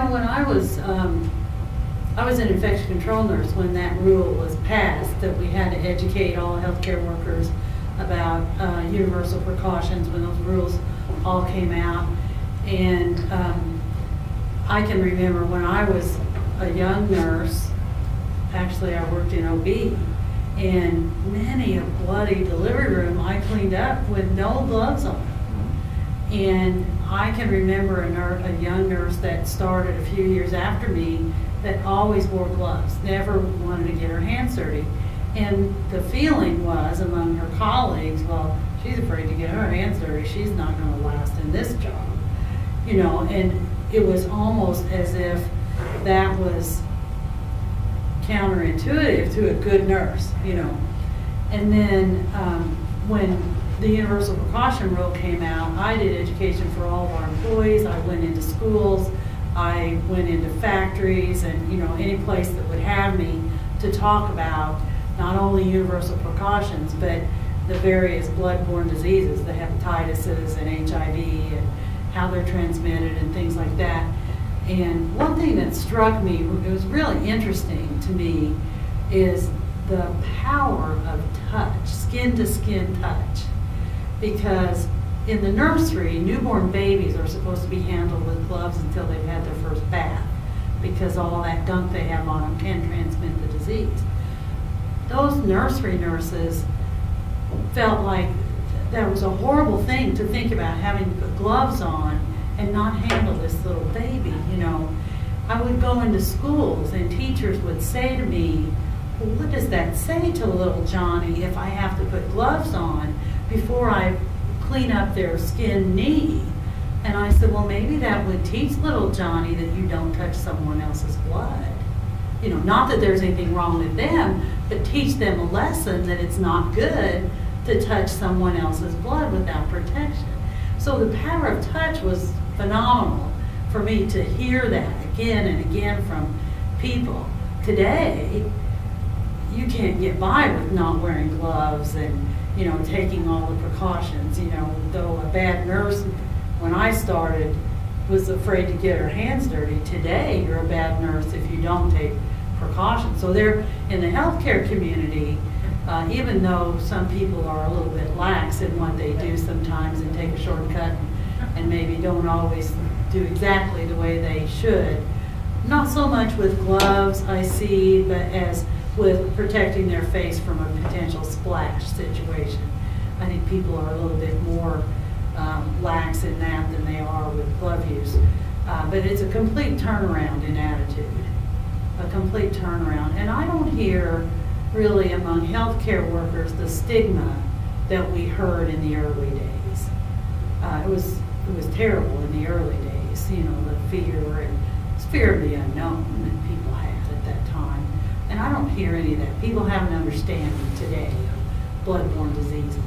know, when I was an infection control nurse when that rule was passed, that we had to educate all healthcare workers about universal precautions when those rules all came out. And I can remember when I was a young nurse, actually I worked in OB, and many a bloody delivery room I cleaned up with no gloves on. And I can remember a young nurse that started a few years after me that always wore gloves, never wanted to get her hands dirty. And the feeling was among her colleagues, well, she's afraid to get her hands dirty, she's not going to last in this job. You know, and it was almost as if that was counterintuitive to a good nurse, you know. And then when the universal precaution rule came out, I did education for all of our employees. I went into schools, I went into factories, and, you know, any place that would have me to talk about not only universal precautions, but the various bloodborne diseases, the hepatitises and HIV, and how they're transmitted and things like that. And one thing that struck me, it was really interesting to me, is the power of touch, skin-to-skin touch. Because in the nursery, newborn babies are supposed to be handled with gloves until they've had their first bath, because all that gunk they have on them can transmit the disease. Those nursery nurses felt like that was a horrible thing to think about, having to put gloves on and not handle this little baby, you know. I would go into schools and teachers would say to me, well, what does that say to little Johnny if I have to put gloves on before I clean up their skin knee? And I said, well, maybe that would teach little Johnny that you don't touch someone else's blood. You know, not that there's anything wrong with them, but teach them a lesson that it's not good to touch someone else's blood without protection. So the power of touch was phenomenal for me to hear that again and again from people. Today, you can't get by with not wearing gloves and, you know, taking all the precautions. You know, though a bad nurse, when I started, was afraid to get her hands dirty. Today, you're a bad nurse if you don't take precautions. So they're in the healthcare community, even though some people are a little bit lax in what they do sometimes and take a shortcut and maybe don't always do exactly the way they should. Not so much with gloves, I see, but as with protecting their face from a potential splash situation. I think people are a little bit more lax in that than they are with glove use. But it's a complete turnaround in attitude, a complete turnaround. And I don't hear really among healthcare workers the stigma that we heard in the early days. It was terrible in the early days, you know, the fear of the unknown that people had at that time. And I don't hear any of that. People have an understanding today of bloodborne diseases.